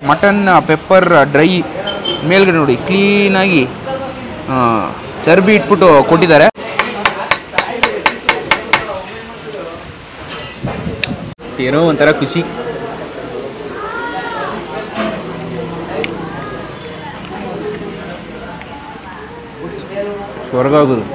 Mutton pepper dry ಮೇಲ್ಗಡೆ ನೋಡಿ ಕ್ಲೀನಾಗಿ ಚರ್ಬಿ ಇಟ್ಬಿಟ್ಟು ಕೊಟ್ಟಿದ್ದಾರೆ. ಏನೋ ಒಂಥರ ಖುಷಿ. ಸ್ವರ್ಗ ಆಗೋದು.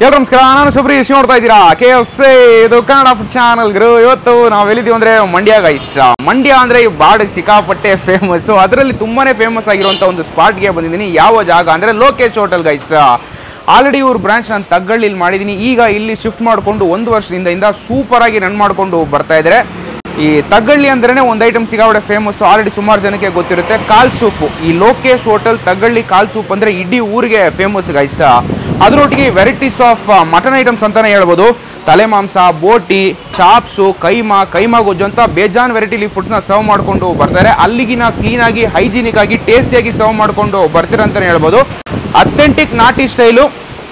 ಎಲ್ಲರೂ ನಮಸ್ಕಾರ, ನಾನು ಸುಬ್ರೀಶ್, ನೋಡ್ತಾ ಇದ್ದೀರಾ KFC, ಇದು ಕನ್ನಡ ಫುಡ್ ಚಾನಲ್. ಇವತ್ತು ನಾವು ಎಲ್ಲಿದ್ದೀವಿ ಅಂದರೆ ಮಂಡ್ಯ ಗೈಸ್. ಮಂಡ್ಯ ಅಂದರೆ ಈ ಬಾಡಿಗೆ ಸಿಕ್ಕಾಪಟ್ಟೆ ಫೇಮಸ್ಸು. ಅದರಲ್ಲಿ ತುಂಬಾ ಫೇಮಸ್ ಆಗಿರುವಂಥ ಒಂದು ಸ್ಪಾಟ್ಗೆ ಬಂದಿದ್ದೀನಿ. ಯಾವ ಜಾಗ ಅಂದರೆ ಲೋಕೇಶ್ ಹೋಟೆಲ್ ಗೈಸ್. ಆಲ್ರೆಡಿ ಇವ್ರ ಬ್ರಾಂಚ್ ನಾನು ತಗ್ಗಳ್ಳಿಲಿ ಮಾಡಿದ್ದೀನಿ. ಈಗ ಇಲ್ಲಿ ಶಿಫ್ಟ್ ಮಾಡಿಕೊಂಡು 1 ವರ್ಷದಿಂದ ಸೂಪರಾಗಿ ರನ್ ಮಾಡಿಕೊಂಡು ಬರ್ತಾ ಇದ್ದಾರೆ. ಈ ತಗ್ಗಳ್ಳಿ ಅಂದ್ರೇ ಒಂದು ಐಟಮ್ ಸಿಗಾವಡೆ ಫೇಮಸ್ಸು. ಆಲ್ರೆಡಿ ಸುಮಾರು ಜನಕ್ಕೆ ಗೊತ್ತಿರುತ್ತೆ, ಕಾಲ್ ಸೂಪು. ಈ ಲೋಕೇಶ್ ಹೋಟೆಲ್ ತಗ್ಗಳ್ಳಿ ಕಾಲ್ ಸೂಪ್ ಅಂದರೆ ಇಡೀ ಊರಿಗೆ ಫೇಮಸ್ ಗೈಸ್. ಅದರೊಟ್ಟಿಗೆ ವೆರೈಟೀಸ್ ಆಫ್ ಮಟನ್ ಐಟಮ್ಸ್ ಅಂತಾನೆ ಹೇಳ್ಬೋದು. ತಲೆ ಮಾಂಸ, ಬೋಟಿ, ಚಾಪ್ಸು, ಕೈಮಾ ಗೊಜ್ಜು ಅಂತ ಬೇಜಾನ್ ವೆರೈಟಿಲಿ ಫುಡ್ನ ಸರ್ವ್ ಮಾಡಿಕೊಂಡು ಬರ್ತಾರೆ. ಅಲ್ಲಿಗಿನ ಕ್ಲೀನಾಗಿ ಹೈಜಿನಿಕ್ ಆಗಿ ಟೇಸ್ಟಿಯಾಗಿ ಸರ್ವ್ ಮಾಡಿಕೊಂಡು ಬರ್ತೀರ ಅಂತಲೇ ಹೇಳ್ಬೋದು. ಅಥೆಂಟಿಕ್ ನಾಟಿ ಸ್ಟೈಲು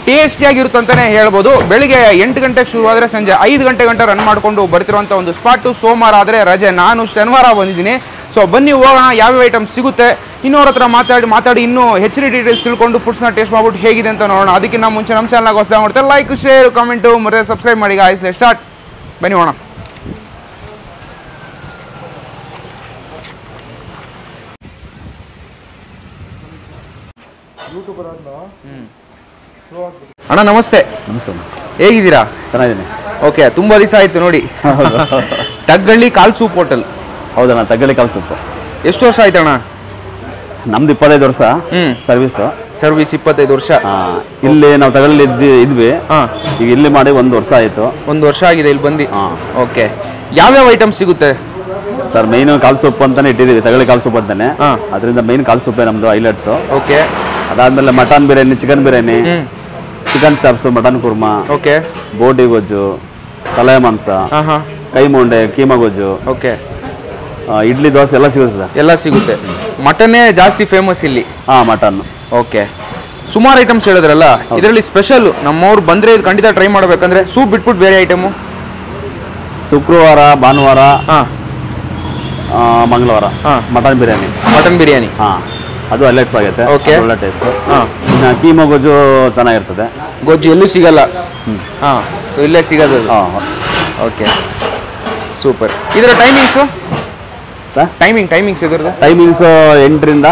ಟೇಸ್ಟಿಯಾಗಿರುತ್ತೆ ಅಂತಲೇ ಹೇಳ್ಬೋದು. ಬೆಳಿಗ್ಗೆ 8 ಗಂಟೆಗೆ ಶುರುವಾದರೆ ಸಂಜೆ 5 ಗಂಟೆ ರನ್ ಮಾಡಿಕೊಂಡು ಬರ್ತಿರುವಂಥ ಒಂದು ಸ್ಪಾಟು. ಸೋಮವಾರ ಆದರೆ ರಜೆ, ನಾನು ಶನಿವಾರ ಬಂದಿದ್ದೀನಿ. ಸೊ ಬನ್ನಿ ಹೋಗೋಣ, ಯಾವ್ಯಾವ ಐಟಮ್ಸ್ ಸಿಗುತ್ತೆ, ಇನ್ನೋರ ಹತ್ರ ಮಾತಾಡಿ ಇನ್ನೂ ಹೆಚ್ಚಿನ ಡೀಟೇಲ್ಸ್ ತಿಳ್ಕೊಂಡು ಫುಡ್ಸ್ನ ಟೇಸ್ಟ್ ಮಾಡ್ಬಿಟ್ಟು ಹೇಗಿದೆ ಅಂತ ನೋಡೋಣ. ಅದಕ್ಕಿಂತ ಮುಂಚೆ ನಮ್ಮ ಚಾನಲ್ಗೆ ಹೊಸ ಮಾಡ್ತಾರೆ, ಲೈಕ್, ಶೇರ್, ಕಮೆಂಟು ಮತ್ತೆ ಸಬ್ಸ್ಕ್ರೈಬ್ ಮಾಡಿ ಗಾಯ್ಸ್. Let's start. ಬನ್ನಿ ಹೋಗೋಣ. ಅಣ್ಣ ನಮಸ್ತೆ. ನಮಸ್ಕಾರ, ಹೇಗಿದ್ದೀರಾ? ಚೆನ್ನಾಗಿದ್ದೀನಿ. ಓಕೆ, ತುಂಬ ದಿವಸ ಆಯಿತು ನೋಡಿ. ತಗ್ಗಳ್ಳಿ ಕಾಲ್ ಸೂಪ್ ಹೋಟೆಲ್. ಹೌದಣ್ಣ, ತಗ್ಗಳ್ಳಿ ಕಾಲ್ ಸೂಪ್. ಎಷ್ಟು ವರ್ಷ ಆಯ್ತಣ್ಣ? ನಮ್ದು 25 ವರ್ಷ ಸರ್ವಿಸ್. 25 ವರ್ಷ. ಇಲ್ಲಿ ನಾವು ತಗಳ್ಳಿ ಇದ್ವಿ. ಈಗ ಇಲ್ಲಿ ಮಾಡಿ 1 ವರ್ಷ ಆಯಿತು. 1 ವರ್ಷ ಆಗಿದೆ ಇಲ್ಲಿ ಬಂದು. ಓಕೆ, ಯಾವ್ಯಾವ ಐಟಮ್ ಸಿಗುತ್ತೆ ಸರ್? ಮೈನ್ ಕಾಲ್ ಸೂಪ್ ಅಂತಾನೆ ಇಟ್ಟಿದ್ದೀವಿ, ತಗಳ್ಳಿ ಕಾಲ್ ಸೂಪ್ ಅಂತಾನೆ. ಅದರಿಂದ ಮೈನ್ ಕಾಲ್ ಸೂಪೇ ನಮ್ದು ಹೈಲೈಟ್ಸ್. ಓಕೆ, ಅದಾದ್ಮೇಲೆ mutton biryani, chicken biryani, chicken chops, mutton kurma, okay, ಬೋಟಿ ಗೊಜ್ಜು, ತಲೆ ಮಾಂಸ, ಕೈ ಮೊಂಡೆ, ಕೀಮಾ ಗೊಜ್ಜು, ಓಕೆ, ಇಡ್ಲಿ, ದೋಸೆ ಎಲ್ಲ ಸಿಗುತ್ತೆ ಸರ್. ಎಲ್ಲ ಸಿಗುತ್ತೆ. ಮಟನ್ನೇ ಜಾಸ್ತಿ ಫೇಮಸ್ ಇಲ್ಲಿ. ಮಟನ್. ಓಕೆ, ಸುಮಾರು ಐಟಮ್ಸ್ ಹೇಳಿದ್ರಲ್ಲ, ಇದರಲ್ಲಿ ಸ್ಪೆಷಲ್ ನಮ್ಮವ್ರು ಬಂದರೆ ಇದು ಖಂಡಿತ ಟ್ರೈ ಮಾಡಬೇಕಂದ್ರೆ ಸೂಪ್ ಬಿಟ್ಬಿಟ್ಟು ಬೇರೆ ಐಟಮು? ಶುಕ್ರವಾರ, ಭಾನುವಾರ, ಮಂಗಳವಾರ ಮಟನ್ ಬಿರಿಯಾನಿ. ಅದು ಹೈಲೈಟ್ಸ್ ಆಗುತ್ತೆ. ಓಕೆ, ಒಳ್ಳೆ ಟೇಸ್ಟ್. ಕೀಮಾ ಗೊಜ್ಜು ಚೆನ್ನಾಗಿರ್ತದೆ. ಗೊಜ್ಜು ಎಲ್ಲೂ ಸಿಗಲ್ಲ. ಸೊ ಇಲ್ಲೇ ಸಿಗೋದು. Okay, super. ಇದರ ಟೈಮಿಂಗ್ಸು ಸರ್? ಟೈಮಿಂಗ್ಸ್ ಇದರದ್ದು? ಟೈಮಿಂಗ್ಸು 8 ರಿಂದ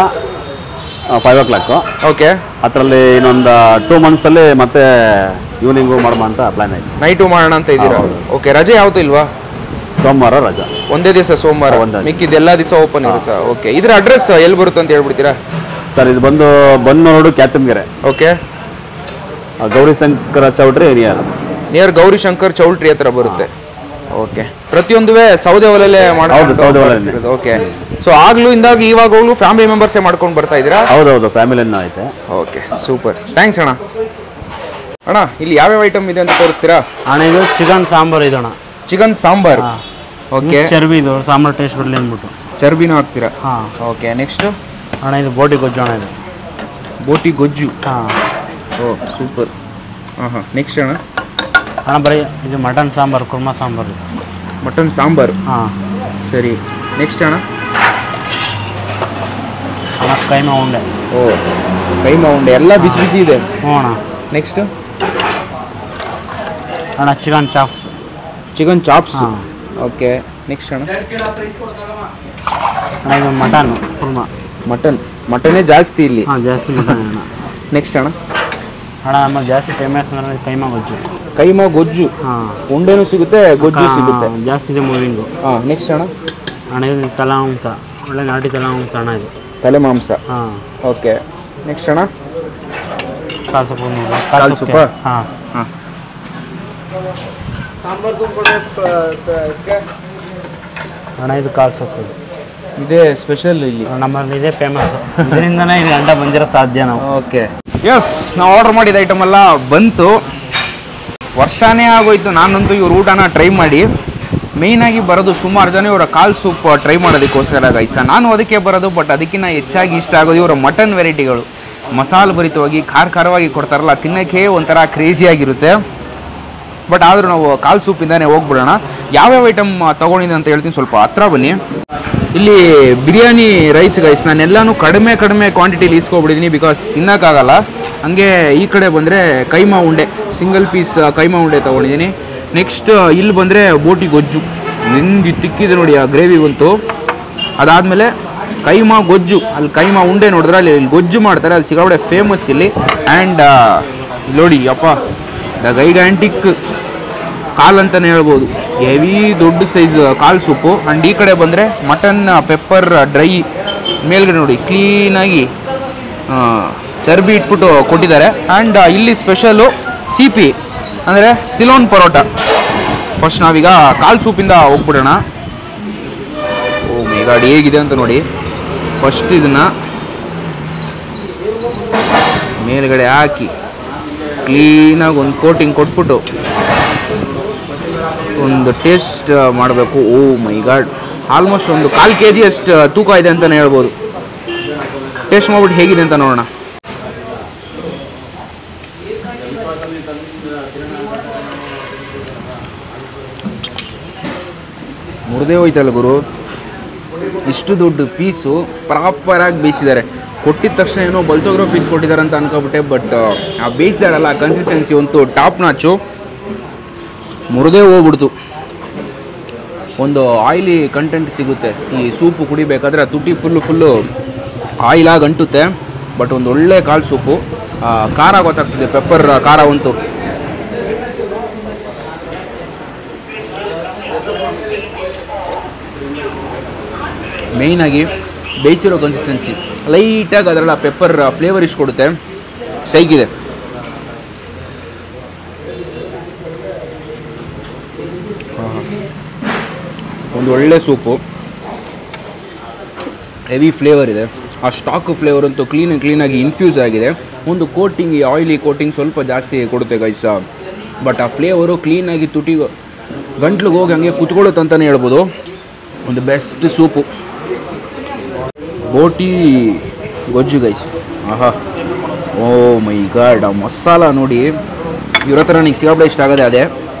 5 o'clock. ಓಕೆ, ಅದರಲ್ಲಿ ಇನ್ನೊಂದು 2 monthsಲ್ಲಿ ಮತ್ತೆ ಈವ್ನಿಂಗು ಮಾಡೋಣ ಅಂತ ಪ್ಲಾನ್ ಆಯ್ತು. ನೈಟು ಮಾಡೋಣ ಅಂತ ಇದ್ದೀರಾ? ಓಕೆ, ರಜೆ ಯಾವತ್ತೂ ಇಲ್ವಾ? ಸೋಮವಾರ ರಜಾ. ಒಂದೇ ದಿವಸ ಸೋಮವಾರ, ಮಿಕ್ಕಿದ್ದು ಎಲ್ಲ ದಿವಸ ಓಪನ್ ಇರುತ್ತಾ? ಓಕೆ, ಇದರ ಅಡ್ರೆಸ್ ಎಲ್ಲಿ ಬರುತ್ತೆ ಅಂತ ಹೇಳ್ಬಿಡ್ತೀರಾ ಸರ್? ಇದು ಬಂದು ಬನ್ನೂರು ಕ್ಯಾತನ್ಗೆರೆ. ಓಕೆ, ಗೌರಿಶಂಕರ ಚೌಟ್ರಿ ನಿಯರ್ ಗೌರಿಶಂಕರ್ ಚೌಲ್ಟ್ರಿ ಹತ್ರ ಬರುತ್ತೆ. ಓಕೆ, ಪ್ರತಿಯೊಂದುವೇ ಸೌದೆ ಒಲೆಯಲ್ಲೇ ಮಾಡೋದು. ಸೌದೆ ಒಲೆ. ಓಕೆ, ಸೊ ಆಗ್ಲೂ ಇಂದಾಗ ಇವಾಗಲೂ ಫ್ಯಾಮಿಲಿ ಮೆಂಬರ್ಸೇ ಮಾಡ್ಕೊಂಡು ಬರ್ತಾ ಇದ್ದೀರಾ? ಹೌದೌದು, ಫ್ಯಾಮಿಲಿನೂ ಐತೆ. ಓಕೆ, ಸೂಪರ್, ಥ್ಯಾಂಕ್ಸ್ ಅಣ್ಣ. ಅಣ್ಣ, ಇಲ್ಲಿ ಯಾವ್ಯಾವ ಐಟಮ್ ಇದೆ ಅಂತ ತೋರಿಸ್ತೀರಾ? ಅಣ್ಣ, ಇದು ಚಿಕನ್ ಸಾಂಬಾರ್ ಇದೆ ಅಣ್ಣ. ಚಿಕನ್ ಸಾಂಬಾರ್. ಓಕೆ, ಚರ್ಬಿ, ಇದು ಸಾಂಬಾರ್ ಟೇಸ್ಟ್ ಬರಲಿ ಅಂದ್ಬಿಟ್ಟು ಚರ್ಬಿನೂ ಹಾಕ್ತೀರಾ? ಓಕೆ, ನೆಕ್ಸ್ಟ್ ಅಣ್ಣ, ಇದು ಬೋಟಿ ಗೊಜ್ಜು ಅಣ್ಣ. ಇದು ಬೋಟಿ ಗೊಜ್ಜು. ಓ, ಸೂಪರ್. ನೆಕ್ಸ್ಟ್ ಅಣ್ಣ? ಅಣ್ಣ, ಬರೀ ಇದು ಮಟನ್ ಸಾಂಬಾರು, ಕುರ್ಮಾ ಸಾಂಬಾರು. ಮಟನ್ ಸಾಂಬಾರು. ಸರಿ, ನೆಕ್ಸ್ಟ್ ಅಣ್ಣ? ಅಣ್ಣ, ಕೈಮಾ ಉಂಡೆ. ಓ, ಕೈಮಾ ಉಂಡೆ ಎಲ್ಲ ಬಿಸಿ ಬಿಸಿ ಇದೆ. ಹ್ಞೂ ಅಣ್ಣ. ನೆಕ್ಸ್ಟ್ ಅಣ್ಣ, ಚಿಕನ್ ಚಾಪ್ಸ್. ಓಕೆ, ನೆಕ್ಸ್ಟ್ ಅಣ್ಣ? ಅಣ್ಣ, ಇದು ಮಟನ್ ಕುರ್ಮಾ. ಮಟನ್ನೇ ಜಾಸ್ತಿ ಇಲ್ಲಿ. ಜಾಸ್ತಿ ಮಟನ್ ಅಣ್ಣ. ನೆಕ್ಸ್ಟ್ ಅಣ್ಣ? ಅಣ್ಣ, ನಮ್ಮ ಜಾಸ್ತಿ ಫೇಮಸ್ ಅಂದರೆ ಕೈಮಾ ಗೊಜ್ಜು. ಉಂಡೆನೂ ಸಿಗುತ್ತೆ, ಗೊಜ್ಜು ಸಿಗುತ್ತೆ, ಜಾಸ್ತಿ ಇದೆ ಮೂವಿಂಗು. ನೆಕ್ಸ್ಟ್ ಅಣ್ಣ? ಅಣ್ಣ, ಇದು ತಲೆ ಮಾಂಸ, ಒಳ್ಳೆ ನಾಟಿ ತಲೆ ಮಾಂಸ ಅಣ್ಣ. ಇದು ತಲೆ ಮಾಂಸ. ಓಕೆ, ನೆಕ್ಸ್ಟ್ ಅಣ್ಣ? ಕಾಲ್ ಸೂಪ್. ಅಣ್ಣ, ಇದು ಕಾಲ್ ಸೂಪ್. ಇದೇ ಸ್ಪೆಷಲ್ ಇಲ್ಲಿ ನಮ್ಮಲ್ಲಿ, ಇದೇ ಫೇಮಸ್. ಇದರಿಂದನೇ ಇದು ಗಂಟ ಬಂದಿರೋ ಸಾಧ್ಯ ನಾವು. ಓಕೆ, ಎಸ್, ನಾವು ಆರ್ಡರ್ ಮಾಡಿದ ಐಟಮ್ ಎಲ್ಲ ಬಂತು. ವರ್ಷನೇ ಆಗೋಯ್ತು ನಾನಂತೂ ಇವ್ರ ಊಟನ ಟ್ರೈ ಮಾಡಿ. ಮೇಯ್ನಾಗಿ ಬರೋದು ಸುಮಾರು ಜನ ಇವರ ಕಾಲ್ ಸೂಪ್ ಟ್ರೈ ಮಾಡೋದಕ್ಕೋಸ್ಕರ ಗೈಸ. ನಾನು ಅದಕ್ಕೆ ಬರೋದು, ಬಟ್ ಅದಕ್ಕಿಂತ ಹೆಚ್ಚಾಗಿ ಇಷ್ಟ ಆಗೋದು ಇವರ ಮಟನ್ ವೆರೈಟಿಗಳು. ಮಸಾಲೆ ಭರಿತವಾಗಿ ಖಾರವಾಗಿ ಕೊಡ್ತಾರಲ್ಲ, ತಿನ್ನೋಕ್ಕೆ ಒಂಥರ ಕ್ರೇಜಿಯಾಗಿರುತ್ತೆ. ಬಟ್ ಆದರೂ ನಾವು ಕಾಲು ಸೂಪಿಂದಾನೆ ಹೋಗ್ಬಿಡೋಣ. ಯಾವ್ಯಾವ ಐಟಮ್ ತೊಗೊಂಡಿದ್ದೆ ಅಂತ ಹೇಳ್ತೀನಿ, ಸ್ವಲ್ಪ ಹತ್ರ ಬನ್ನಿ. ಇಲ್ಲಿ ಬಿರಿಯಾನಿ ರೈಸ್ ಗೈಸ್ ನಾನೆಲ್ಲನೂ ಕಡಿಮೆ ಕ್ವಾಂಟಿಟಿಲಿ ಇಸ್ಕೊಬಿಟ್ಟಿದ್ದೀನಿ, ಬಿಕಾಸ್ ತಿನ್ನೋಕ್ಕಾಗಲ್ಲ. ಹಂಗೆ ಈ ಕಡೆ ಬಂದರೆ ಕೈಮಾ ಉಂಡೆ, ಸಿಂಗಲ್ ಪೀಸ್ ಕೈಮಾ ಉಂಡೆ ತೊಗೊಂಡಿದ್ದೀನಿ. ನೆಕ್ಸ್ಟ್ ಇಲ್ಲಿ ಬಂದರೆ ಬೋಟಿ ಗೊಜ್ಜು, ಹೆಂಗೆ ತಿಕ್ಕಿದೆ ನೋಡಿ ಆ ಗ್ರೇವಿ ಬಂತು. ಅದಾದಮೇಲೆ ಕೈಮಾ ಗೊಜ್ಜು, ಅಲ್ಲಿ ಕೈಮಾ ಉಂಡೆ ನೋಡಿದ್ರೆ ಅಲ್ಲಿ ಗೊಜ್ಜು ಮಾಡ್ತಾರೆ, ಅಲ್ಲಿ ಸಿಗಾಬಡೆ ಫೇಮಸ್ ಇಲ್ಲಿ. ಆ್ಯಂಡ್ ನೋಡಿ ಅಪ್ಪ ದ ಗೈಗಾಂಟಿಕ್ ಕಾಲ್ ಅಂತಲೇ ಹೇಳ್ಬೋದು, ಹೆವಿ ದೊಡ್ಡ ಸೈಜ್ ಕಾಲು ಸೂಪು. ಆ್ಯಂಡ್ ಈ ಕಡೆ ಬಂದರೆ ಮಟನ್ ಪೆಪ್ಪರ್ ಡ್ರೈ, ಮೇಲ್ಗಡೆ ನೋಡಿ ಕ್ಲೀನಾಗಿ ಚರ್ಬಿ ಇಟ್ಬಿಟ್ಟು ಕೊಟ್ಟಿದ್ದಾರೆ. ಆ್ಯಂಡ್ ಇಲ್ಲಿ ಸ್ಪೆಷಲು CP ಅಂದರೆ ಸಿಲೋನ್ ಪರೋಟ. ಫಸ್ಟ್ ನಾವೀಗ ಕಾಲು ಸೂಪಿಂದ ಹೋಗ್ಬಿಡೋಣ. ಓ ಮೈ ಗಾಡ್ ಹೇಗಿದೆ ಅಂತ ನೋಡಿ. ಫಸ್ಟ್ ಇದನ್ನು ಮೇಲ್ಗಡೆ ಹಾಕಿ ಕ್ಲೀನಾಗಿ ಒಂದು ಕೋಟಿಂಗ್ ಕೊಟ್ಬಿಟ್ಟು ಒಂದು ಟೇಸ್ಟ್ ಮಾಡಬೇಕು. ಓ ಮೈ ಗಾಡ್, ಆಲ್ಮೋಸ್ಟ್ ಒಂದು 1/4 kg ಅಷ್ಟು ತೂಕ ಇದೆ ಅಂತಲೇ ಹೇಳ್ಬೋದು. ಟೇಸ್ಟ್ ಮಾಡ್ಬಿಟ್ಟು ಹೇಗಿದೆ ಅಂತ ನೋಡೋಣ. ಮುರಿದೇ ಹೋಯ್ತಲ್ಲ ಗುರು, ಇಷ್ಟು ದೊಡ್ಡ ಪೀಸು ಪ್ರಾಪರಾಗಿ ಬೇಯಿಸಿದ್ದಾರೆ. ಕೊಟ್ಟಿದ ತಕ್ಷಣ ಏನೋ ಬಲ್ತೋಗಿರೋ ಪೀಸ್ ಕೊಟ್ಟಿದ್ದಾರೆ ಅಂತ ಅನ್ಕೊಬಿಟ್ಟೆ, ಬಟ್ ಆ ಬೇಯಿಸಿದಾರಲ್ಲ ಕನ್ಸಿಸ್ಟೆನ್ಸಿ ಅಂತೂ ಟಾಪ್ ನಾಚು, ಮುರಿದೇ ಹೋಗ್ಬಿಡ್ತು. ಒಂದು ಆಯಿಲಿ ಕಂಟೆಂಟ್ ಸಿಗುತ್ತೆ ಈ ಸೂಪು ಕುಡಿಬೇಕಾದ್ರೆ, ತುಟಿ ಫುಲ್ಲು ಆಯಿಲಾಗಿ ಅಂಟುತ್ತೆ. ಬಟ್ ಒಂದು ಒಳ್ಳೆ ಕಾಲು ಸೂಪು, ಖಾರ ಗೊತ್ತಾಗ್ತಿದೆ, ಪೆಪ್ಪರ್ ಖಾರ ಅಂತೂ. ಮೇಯ್ನಾಗಿ ಬೇಯಿಸಿರೋ ಕನ್ಸಿಸ್ಟೆನ್ಸಿ ಲೈಟಾಗಿ ಅದರಲ್ಲ ಪೆಪ್ಪರ್ ಫ್ಲೇವರ್ ಇಷ್ಟು ಕೊಡುತ್ತೆ, ಸೈಗಿದೆ. ಒಂದು ಒಳ್ಳೆ ಸೂಪು, ಹೆವಿ ಫ್ಲೇವರ್ ಇದೆ. ಆ ಸ್ಟಾಕ್ ಫ್ಲೇವರ್ ಅಂತೂ ಕ್ಲೀನಾಗಿ ಇನ್ಫ್ಯೂಸ್ ಆಗಿದೆ. ಒಂದು ಕೋಟಿಂಗ್, ಈ ಆಯಿಲಿ ಕೋಟಿಂಗ್ ಸ್ವಲ್ಪ ಜಾಸ್ತಿ ಕೊಡುತ್ತೆ ಗೈಸ. ಬಟ್ ಆ ಫ್ಲೇವರು ಕ್ಲೀನಾಗಿ ತುಟಿ ಗಂಟ್ಲಿಗೆ ಹೋಗಿ ಹಂಗೆ ಕುತ್ಕೊಳ್ಳುತ್ತೆ ಅಂತಲೇ ಹೇಳ್ಬೋದು. ಒಂದು ಬೆಸ್ಟ್ ಸೂಪು. ಬೋಟಿ ಗೊಜ್ಜು ಗೈಸ್, ಆಹಾ ಓ ಮೈ ಗಾಡ್, ಆ ಮಸಾಲ ನೋಡಿ. ಇವ್ರ ಹತ್ರ ನನಗೆ ಸಿಗಾಬಡೆ ಇಷ್ಟ ಆಗೋದೆ ಅದೇ.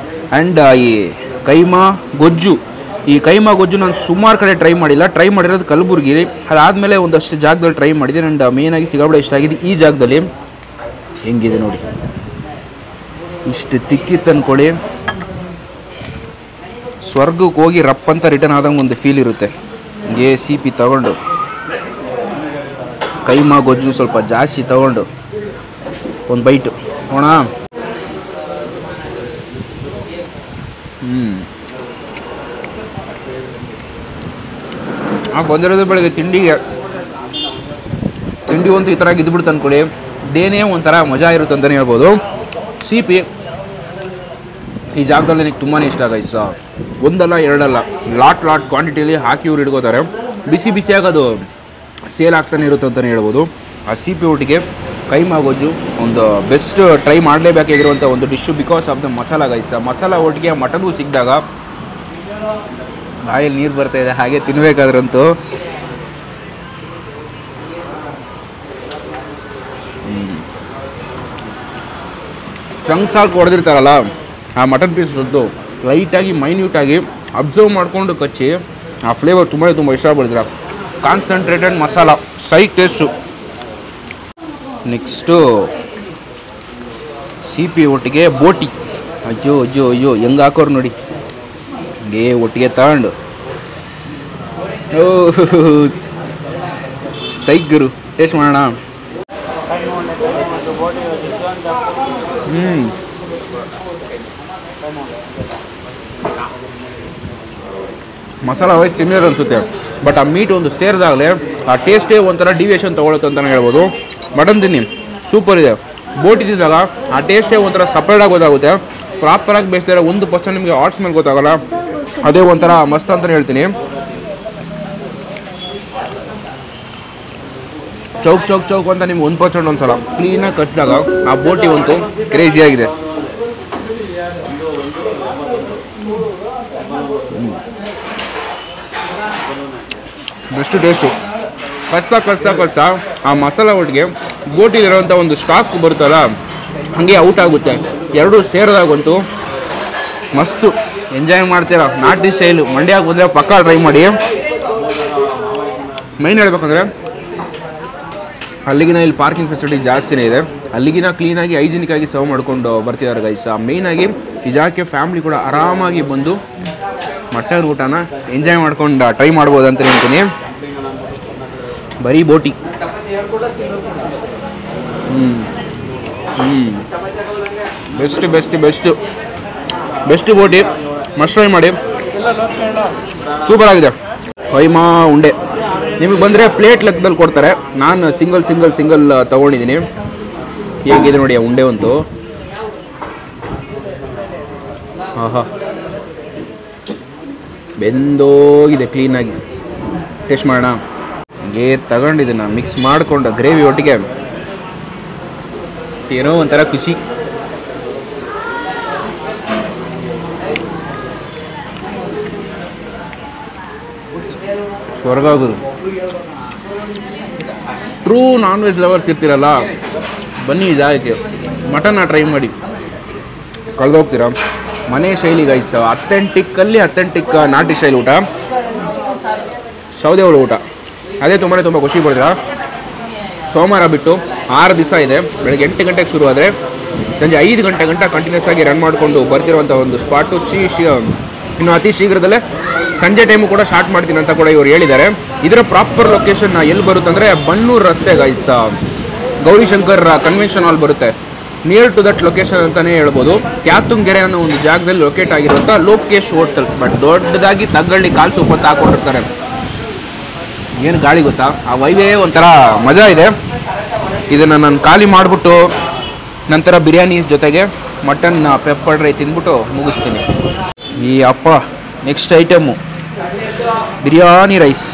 ಆ್ಯಂಡ್ ಈ ಕೈಮಾ ಗೊಜ್ಜು, ಈ ಕೈಮಾ ಗೊಜ್ಜು ನಾನು ಸುಮಾರು ಕಡೆ ಟ್ರೈ ಮಾಡಿರೋದು ಕಲಬುರ್ಗಿ. ಅದಾದಮೇಲೆ ಒಂದಷ್ಟು ಜಾಗದಲ್ಲಿ ಟ್ರೈ ಮಾಡಿದ್ದೀನಿ. ಆ್ಯಂಡ್ ಮೇಯ್ನಾಗಿ ಸಿಗಾಬಡೆ ಇಷ್ಟ ಆಗಿದೆ ಈ ಜಾಗದಲ್ಲಿ. ಹೆಂಗಿದೆ ನೋಡಿ, ಇಷ್ಟು ತಿಕ್ಕಿತ್ತು ಅಂದ್ಕೊಳ್ಳಿ, ಸ್ವರ್ಗಕ್ಕೆ ಹೋಗಿ ರಪ್ಪಂತ ರಿಟರ್ನ್ ಆದಂಗೆ ಒಂದು ಫೀಲ್ ಇರುತ್ತೆ. ಹಂಗೆ CP ತಗೊಂಡು ಕೈಮಾ ಗೊಜ್ಜು ಸ್ವಲ್ಪ ಜಾಸ್ತಿ ತಗೊಂಡು ಒಂದು ಬೈಟು ನೋಣ. ಬಂದಿರೋದು ಬೆಳಗ್ಗೆ ತಿಂಡಿ ಅಂತೂ ಈ ಥರ ಇದ್ಬಿಡ್ತು ಅಂದ್ಕೊಳ್ಳಿ, ದೇನೇ ಒಂಥರ ಮಜಾ ಇರುತ್ತೆ ಅಂತಲೇ ಹೇಳ್ಬೋದು. CP ಈ ಜಾಗದಲ್ಲಿ ನನಗೆ ತುಂಬಾ ಇಷ್ಟ ಗೈಸ್. ಒಂದಲ್ಲ ಎರಡಲ್ಲ, ಲಾಟ್ ಕ್ವಾಂಟಿಟಿಯಲ್ಲಿ ಹಾಕಿ ಇವ್ರು ಹಿಡ್ಕೋತಾರೆ. ಬಿಸಿಯಾಗಿ ಅದು ಸೇಲ್ ಆಗ್ತಾನೆ ಇರುತ್ತೆ ಅಂತಲೇ ಹೇಳ್ಬೋದು. ಆ CP ಒಟ್ಟಿಗೆ ಕೈಮಾ ಗೊಜ್ಜು ಒಂದು ಬೆಸ್ಟ್ ಟ್ರೈ ಮಾಡಲೇಬೇಕಾಗಿರುವಂಥ ಒಂದು dish, because of the masala guys. Masala ಒಟ್ಟಿಗೆ ಮಟನ್ಗೂ ಸಿಕ್ಕಿದಾಗ ಬಾಯಲ್ಲಿ ನೀರು ಬರ್ತಾಯಿದೆ ಹಾಗೆ ತಿನ್ನಬೇಕಾದ್ರಂತೂ. ಚಂಕ್ಸ್ ಹಾಕಿ ಹೊಡೆದಿರ್ತಾರಲ್ಲ ಆ ಮಟನ್ ಪೀಸ್ ಸುದ್ದು ಲೈಟಾಗಿ ಮೈನ್ಯೂಟಾಗಿ ಅಬ್ಸರ್ವ್ ಮಾಡಿಕೊಂಡು ಕಚ್ಚಿ ಆ ಫ್ಲೇವರ್ ತುಂಬ ಇಷ್ಟಪಡ್ತೀರ. ಕಾನ್ಸಂಟ್ರೇಟೆಡ್ ಮಸಾಲ, ಸೈಕ್ ಟೇಸ್ಟು. ನೆಕ್ಸ್ಟು CP ಒಟ್ಟಿಗೆ ಬೋಟಿ, ಅಯ್ಯೋ ಹೆಂಗೆ ಹಾಕೋರು ನೋಡಿ, ಹಂಗೆ ಒಟ್ಟಿಗೆ ತಗೊಂಡು ಓ ಸೈಕ್ ಗುರು. ಟೇಸ್ಟ್ ಮಾಡೋಣ. ಮಸಾಲ ವೈಸ್ ಸಿಮಿಲರ್ ಅನಿಸುತ್ತೆ, ಬಟ್ ಆ ಮೀಟ್ ಒಂದು ಸೇರಿದಾಗಲೇ ಆ ಟೇಸ್ಟೇ ಒಂಥರ ಡಿವಿಯೇಷನ್ ತೊಗೊಳುತ್ತೆ ಅಂತಲೇ ಹೇಳ್ಬೋದು. ಮಟನ್ ತಿನ್ನಿ ಸೂಪರ್ ಇದೆ, ಬೋಟಿ ತಿಂದಾಗ ಆ ಟೇಸ್ಟೇ ಒಂಥರ ಸಪ್ರೇಟಾಗಿ ಗೊತ್ತಾಗುತ್ತೆ. ಪ್ರಾಪರಾಗಿ ಬೇಯಿಸಿದ್ರೆ 1% ನಿಮಗೆ ಆಟ್ ಸ್ಮೆಲ್ ಗೊತ್ತಾಗಲ್ಲ, ಅದೇ ಒಂಥರ ಮಸ್ತ್ ಅಂತಲೇ ಹೇಳ್ತೀನಿ. ಚೌಕ್ ಅಂತ ನಿಮ್ಗೆ 1% ಒಂದ್ಸಲ ಕ್ಲೀನಾಗಿ ಕಚ್ಚಿದಾಗ ಆ ಬೋಟಿ ಅಂತೂ ಕ್ರೇಜಿಯಾಗಿದೆ. Best taste. ಕಷ್ಟ ಆ ಮಸಾಲ ಒಟ್ಟಿಗೆ ಬೋಟಿಲಿರೋಂಥ ಒಂದು ಸ್ಟಾಕ್ ಬರುತ್ತಲ್ಲ ಹಾಗೆ ಔಟ್ ಆಗುತ್ತೆ. ಎರಡೂ ಸೇರಿದಾಗಂತೂ ಮಸ್ತು ಎಂಜಾಯ್ ಮಾಡ್ತೀರಾ. ನಾಟಿ ಸ್ಟೈಲು ಮಂಡ್ಯಕ್ಕೆ ಬಂದರೆ ಪಕ್ಕ ಟ್ರೈ ಮಾಡಿ. ಮೈನ್ ಹೇಳ್ಬೇಕಂದ್ರೆ ಅಲ್ಲಿಗಿನ ಇಲ್ಲಿ ಪಾರ್ಕಿಂಗ್ ಫೆಸಿಲಿಟಿ ಜಾಸ್ತಿನೇ ಇದೆ. ಅಲ್ಲಿಗಿನ ಕ್ಲೀನಾಗಿ ಹೈಜಿನಿಕ್ ಆಗಿ ಸರ್ವ್ ಮಾಡ್ಕೊಂಡು ಬರ್ತಿದ್ದಾರೆ ಗೈಸ್. ಮೇಯ್ನಾಗಿ ಈ ಜಾಗಕ್ಕೆ ಫ್ಯಾಮಿಲಿ ಕೂಡ ಆರಾಮಾಗಿ ಬಂದು ಮಟನ್ ಊಟನ ಎಂಜಾಯ್ ಮಾಡ್ಕೊಂಡು ಟ್ರೈ ಮಾಡ್ಬೋದು ಅಂತ ಹೇಳ್ತೀನಿ. ಬರೀ ಬೋಟಿ ಬೆಸ್ಟ್ ಬೋಟಿ ಮಸ್ಟ್ ಟ್ರೈ ಮಾಡಿ. ಸೂಪರ್ ಆಗಿದೆ. ಕೈಮಾ ಉಂಡೆ ನಿಮಗೆ ಬಂದರೆ ಪ್ಲೇಟ್ ಲೆಕ್ಕದಲ್ಲಿ ಕೊಡ್ತಾರೆ. ನಾನು ಸಿಂಗಲ್ ತೊಗೊಂಡಿದ್ದೀನಿ. ಹೇಗಿದೆ ನೋಡಿ ಆ ಉಂಡೆ ಒಂದು. ಆಹಾ ಬೆಂದೋಗಿದೆ ಕ್ಲೀನಾಗಿ. ಟೇಸ್ಟ್ ಮಾಡೋಣ. ಹಂಗೆ ತಗೊಂಡಿದ್ದನ್ನು ಮಿಕ್ಸ್ ಮಾಡಿಕೊಂಡು ಗ್ರೇವಿ ಒಟ್ಟಿಗೆ ಏನೋ ಒಂಥರ ಖುಷಿ. ಸ್ವರ್ಗಾಗುದು. ಟ್ರೂ ನಾನ್ ವೆಜ್ ಲವರ್ಸ್ ಇರ್ತೀರಲ್ಲ, ಬನ್ನಿ ಈ ಜಾಗಕ್ಕೆ, ಮಟನ್ನ ಟ್ರೈ ಮಾಡಿ ಕಳೆದೋಗ್ತೀರಾ. ಮನೆ ಶೈಲಿ ಗೈಸ್, ಅಥೆಂಟಿಕ್ ನಾಟಿ ಸ್ಟೈಲ್ ಊಟ, ಸೌದೆ ಒಳ ಊಟ. ಅದೇ ತುಂಬ ಖುಷಿ ಪಡ್ತೀರಾ. ಸೋಮವಾರ ಬಿಟ್ಟು 6 ದಿವಸ ಇದೆ. ಬೆಳಗ್ಗೆ 8 ಗಂಟೆಗೆ ಶುರು ಆದರೆ ಸಂಜೆ 5 ಗಂಟೆ ಕಂಟಿನ್ಯೂಸ್ ಆಗಿ ರನ್ ಮಾಡಿಕೊಂಡು ಬರ್ತಿರುವಂಥ ಒಂದು ಸ್ಪಾಟು. ಇನ್ನು ಅತಿ ಶೀಘ್ರದಲ್ಲೇ ಸಂಜೆ ಟೈಮು ಕೂಡ ಸ್ಟಾರ್ಟ್ ಮಾಡ್ತೀನಿ ಅಂತ ಕೂಡ ಇವರು ಹೇಳಿದ್ದಾರೆ. ಇದರ ಪ್ರಾಪರ್ ಲೊಕೇಶನ್ ಎಲ್ಲಿ ಬರುತ್ತೆ ಅಂದರೆ ಬನ್ನೂರು ರಸ್ತೆ ಗೈಸ್, ಗೌರಿಶಂಕರ್ ಕನ್ವೆನ್ಷನ್ ಹಾಲ್ ಬರುತ್ತೆ. ನಿಯರ್ ಟು ದಟ್ ಲೊಕೇಶನ್ ಅಂತಲೇ ಹೇಳ್ಬೋದು. ಕ್ಯಾತುಂಗೆರೆ ಅನ್ನೋ ಒಂದು ಜಾಗದಲ್ಲಿ ಲೊಕೇಟ್ ಆಗಿರುವಂಥ ಲೋಕೇಶ್ ಹೋಟೆಲ್. ಬಟ್ ದೊಡ್ಡದಾಗಿ ತಗ್ಗಳ್ಳಿ ಕಾಲು ಸೂಪ್ ಅಂತ ಹಾಕೊಂಡಿರ್ತಾರೆ. ಏನು ಗಾಳಿ ಗೊತ್ತಾ, ಆ ವೈವೇ ಒಂಥರ ಮಜಾ ಇದೆ. ಇದನ್ನು ನಾನು ಖಾಲಿ ಮಾಡಿಬಿಟ್ಟು ನಂತರ ಬಿರಿಯಾನಿ ಜೊತೆಗೆ ಮಟನ್ ಪೆಪ್ಪರ್ ಡ್ರೈ ತಿಂದ್ಬಿಟ್ಟು ಮುಗಿಸ್ತೀನಿ. ಈ ಅಪ್ಪ ನೆಕ್ಸ್ಟ್ ಐಟಮು ಬಿರಿಯಾನಿ ರೈಸ್.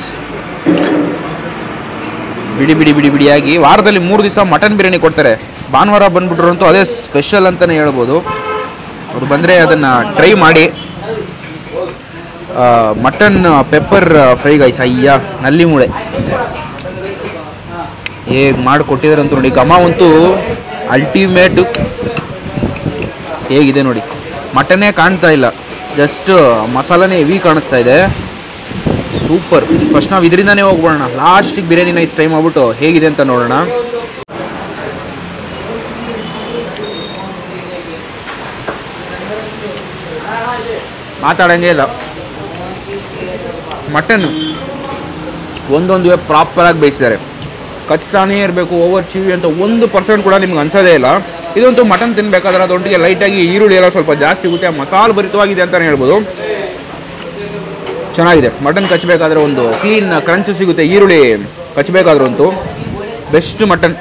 ಬಿಡಿಯಾಗಿ ವಾರದಲ್ಲಿ 3 ದಿವಸ ಮಟನ್ ಬಿರಿಯಾನಿ ಕೊಡ್ತಾರೆ. ಭಾನುವಾರ ಬಂದ್ಬಿಟ್ರಂತೂ ಅದೇ ಸ್ಪೆಷಲ್ ಅಂತಲೇ ಹೇಳ್ಬೋದು. ಅವ್ರು ಬಂದರೆ ಅದನ್ನು ಟ್ರೈ ಮಾಡಿ. ಮಟನ್ ಪೆಪ್ಪರ್ ಫ್ರೈ ಗೈಸ್, ಅಯ್ಯ ನಲ್ಲಿ ಮೂಳೆ ಹೇಗೆ ಮಾಡಿಕೊಟ್ಟಿದ್ದಾರೆ ಅಂತ ನೋಡಿ. ಘಮ ಅಂತೂ ಅಲ್ಟಿಮೇಟು. ಹೇಗಿದೆ ನೋಡಿ, ಮಟನ್ನೇ ಕಾಣ್ತಾ ಇಲ್ಲ, ಜಸ್ಟ್ ಮಸಾಲನೇ ಹೆವಿ ಕಾಣಿಸ್ತಾ ಇದೆ. ಸೂಪರ್. ಫಸ್ಟ್ ನಾವು ಇದರಿಂದನೇ ಹೋಗ್ಬೋಣ, ಲಾಸ್ಟಿಗೆ ಬಿರಿಯಾನಿ ನೈಸ್ ಟ್ರೈ ಮಾಡ್ಬಿಟ್ಟು ಹೇಗಿದೆ ಅಂತ ನೋಡೋಣ. ಮಾತಾಡಂಗೆ ಇಲ್ಲ. ಮಟನ್ ಒಂದೊಂದು ಪ್ರಾಪರಾಗಿ ಬೇಯಿಸಿದ್ದಾರೆ. ಕಚ್ತಾನೇ ಇರಬೇಕು, ಓವರ್ ಚೀವಿ ಅಂತ 1% ಕೂಡ ನಿಮ್ಗೆ ಅನ್ಸೋದೇ ಇಲ್ಲ. ಇದಂತೂ ಮಟನ್ ತಿನ್ಬೇಕಾದ್ರೆ ಅದೊಟ್ಟಿಗೆ ಲೈಟಾಗಿ ಈರುಳ್ಳಿ ಎಲ್ಲ ಸ್ವಲ್ಪ ಜಾಸ್ತಿ ಸಿಗುತ್ತೆ. ಮಸಾಲೆ ಭರಿತವಾಗಿದೆ ಅಂತಲೇ ಹೇಳ್ಬೋದು. ಚೆನ್ನಾಗಿದೆ. ಮಟನ್ ಕಚ್ಚಬೇಕಾದ್ರೆ ಒಂದು ಕ್ಲೀನ್ ಕ್ರಂಚ್ ಸಿಗುತ್ತೆ. ಈರುಳ್ಳಿ ಕಚ್ಚಬೇಕಾದ್ರೂ ಅಂತೂ ಬೆಸ್ಟ್ ಮಟನ್.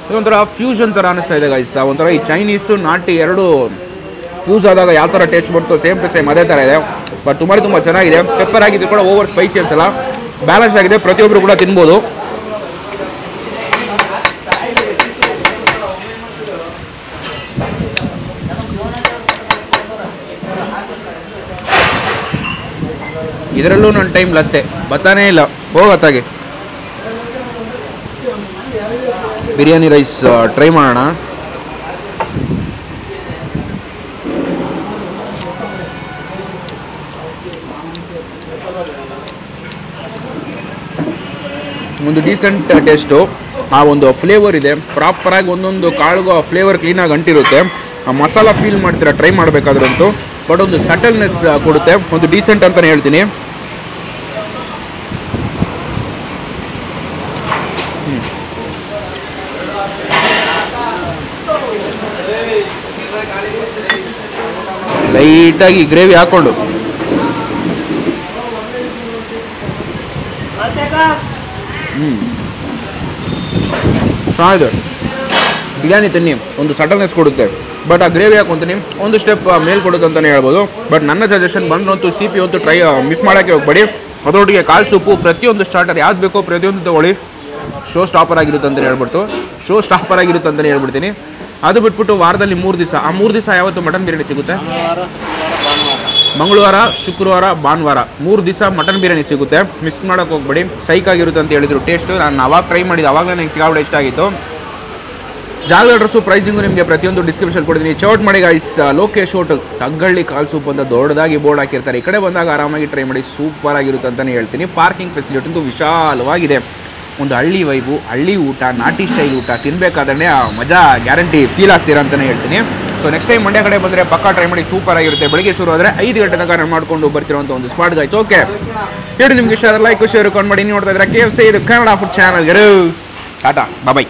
ಇದೊಂಥರ ಫ್ಯೂಷನ್ ಥರ ಅನ್ನಿಸ್ತಾ ಇದೆ ಗೈಸ್. ಒಂಥರ ಈ ಚೈನೀಸು ನಾಟಿ ಎರಡು ಫ್ಯೂಸ್ ಆದಾಗ ಯಾವ ಥರ ಟೇಸ್ಟ್ ಬರ್ತೋ ಸೇಮ್ ಟು ಸೇಮ್ ಅದೇ ಥರ ಇದೆ. ಬಟ್ ತುಂಬ ಚೆನ್ನಾಗಿದೆ. ಪೆಪ್ಪರ್ ಆಗಿದ್ದು ಕೂಡ ಓವರ್ ಸ್ಪೈಸಿ ಅನ್ಸಲ್ಲ, ಬ್ಯಾಲೆನ್ಸ್ ಆಗಿದೆ. ಪ್ರತಿಯೊಬ್ಬರು ಕೂಡ ತಿನ್ಬೋದು. ಇದರಲ್ಲೂ ನನ್ನ ಟೈಮ್ ಲತ್ತೆ ಬತ್ತಾನೇ ಇಲ್ಲ, ಹೋಗತ್ತಾಗೆ. ಬಿರಿಯಾನಿ ರೈಸ್ ಟ್ರೈ ಮಾಡೋಣ. ಒಂದು ಡೀಸೆಂಟ್ ಟೇಸ್ಟು. ಆ ಒಂದು ಫ್ಲೇವರ್ ಇದೆ ಪ್ರಾಪರಾಗಿ. ಒಂದೊಂದು ಕಾಳಿಗೂ ಆ ಫ್ಲೇವರ್ ಕ್ಲೀನಾಗಿ ಅಂಟಿರುತ್ತೆ. ಆ ಮಸಾಲ ಫೀಲ್ ಮಾಡ್ತೀರಾ ಟ್ರೈ ಮಾಡಬೇಕಾದ್ರಂತೂ. ಬಟ್ ಒಂದು ಸಟಲ್ನೆಸ್ ಕೊಡುತ್ತೆ. ಒಂದು ಡೀಸೆಂಟ್ ಅಂತಲೇ ಹೇಳ್ತೀನಿ. ಲೈಟಾಗಿ ಗ್ರೇವಿ ಹಾಕ್ಕೊಂಡು ಚೆನ್ನಾಗಿದೆ. ಬಿರಿಯಾನಿ ತಿನ್ನಿ, ಒಂದು ಸಟಲ್ನೆಸ್ ಕೊಡುತ್ತೆ. ಬಟ್ ಆ ಗ್ರೇವಿ ಹಾಕೊಂತೀನಿ ಒಂದು ಸ್ಟೆಪ್ ಮೇಲ್ ಕೊಡುತ್ತೆ ಅಂತಲೇ ಹೇಳ್ಬೋದು. ಬಟ್ ನನ್ನ ಸಜೆಷನ್ ಬಂದ್ರಂತೂ CP ಅಂತೂ ಟ್ರೈ ಮಿಸ್ ಮಾಡೋಕ್ಕೆ ಹೋಗ್ಬೇಡಿ. ಅದರೊಟ್ಟಿಗೆ ಕಾಲು ಸೂಪು, ಪ್ರತಿಯೊಂದು ಸ್ಟಾರ್ಟರ್ ಯಾವ್ದು ಬೇಕೋ ಪ್ರತಿಯೊಂದು ತೊಗೊಳ್ಳಿ. ಶೋ ಸ್ಟಾಪರ್ ಆಗಿರುತ್ತೆ ಅಂತಲೇ ಹೇಳ್ಬಿಡ್ತೀನಿ. ಅದು ಬಿಟ್ಬಿಟ್ಟು ವಾರದಲ್ಲಿ 3 ದಿವಸ, ಆ 3 ದಿವಸ ಯಾವತ್ತು ಮಟನ್ ಬಿರಿಯಾನಿ ಸಿಗುತ್ತೆ. ಮಂಗಳವಾರ, ಶುಕ್ರವಾರ, ಭಾನುವಾರ 3 ದಿವಸ ಮಟನ್ ಬಿರಿಯಾನಿ ಸಿಗುತ್ತೆ. ಮಿಸ್ ಮಾಡೋಕೆ ಹೋಗ್ಬೇಡಿ, ಸೈಕ್ ಆಗಿರುತ್ತೆ ಅಂತ ಹೇಳಿದ್ರು. ಟೇಸ್ಟು ನಾನು ಅವಾಗ ಟ್ರೈ ಮಾಡಿದ್ದು, ಅವಾಗಲೇ ನನಗೆ ಸಿಕ್ಕಾಪಟ್ಟೆ ಇಷ್ಟ ಆಗಿತ್ತು. ಜಾಗದ ಅಡ್ರೆಸ್ಸು ಪ್ರೈಸಿಂಗು ನಿಮಗೆ ಪ್ರತಿಯೊಂದು ಡಿಸ್ಕ್ರಿಪ್ಷನ್ ಕೊಡ್ತೀನಿ. ಚೌಟ್ ಮಾಡಿ ಗೈಸ್, ಲೋಕೇಶ್ ಹೋಟೆಲ್ ತಗ್ಗಳ್ಳಿ ಕಾಲ್ ಸೂಪ್ ಅಂತ ದೊಡ್ಡದಾಗಿ ಬೋರ್ಡ್ ಹಾಕಿರ್ತಾರೆ. ಈ ಕಡೆ ಬಂದಾಗ ಆರಾಮಾಗಿ ಟ್ರೈ ಮಾಡಿ, ಸೂಪರ್ ಆಗಿರುತ್ತೆ ಅಂತಲೇ ಹೇಳ್ತೀನಿ. ಪಾರ್ಕಿಂಗ್ ಫೆಸಿಲಿಟಿ ಅಂತೂ ವಿಶಾಲವಾಗಿದೆ. ಒಂದು ಹಳ್ಳಿ ವೈಬು, ಹಳ್ಳಿ ಊಟ, ನಾಟಿ ಸ್ಟೈಲ್ ಊಟ ತಿನ್ನಬೇಕಾದ್ರೆ ಮಜಾ ಗ್ಯಾರಂಟಿ ಫೀಲ್ ಆಗ್ತೀರಾ ಅಂತಲೇ ಹೇಳ್ತೀನಿ. ಸೊ ನೆಕ್ಸ್ಟ್ ಟೈಮ್ ಮಂಡ್ಯ ಕಡೆ ಬಂದರೆ ಪಕ್ಕಾ ಟ್ರೈ ಮಾಡಿ, ಸೂಪರ್ ಆಗಿರುತ್ತೆ. ಬೆಳಿಗ್ಗೆ ಶುರು ಆದರೆ 5 ಗಂಟೆ ತನಕ ರನ್ ಮಾಡ್ಕೊಂಡು ಬರ್ತಿರೋಂಥ ಒಂದು ಸ್ಪಾಟ್ ಗೈಸ್. ಓಕೆ, ಹೇಳಿ ನಿಮಗೆ ಇಷ್ಟ ಲೈಕ್ ಶೇರ್ ಕಮೆಂಟ್ ಮಾಡಿ. ನೋಡ್ತಾ ಇದ್ರೆ KFC, ಇದು ಕನ್ನಡ ಫುಡ್ ಚಾನಲ್. ಟಾಟಾ, ಬಾಯ್.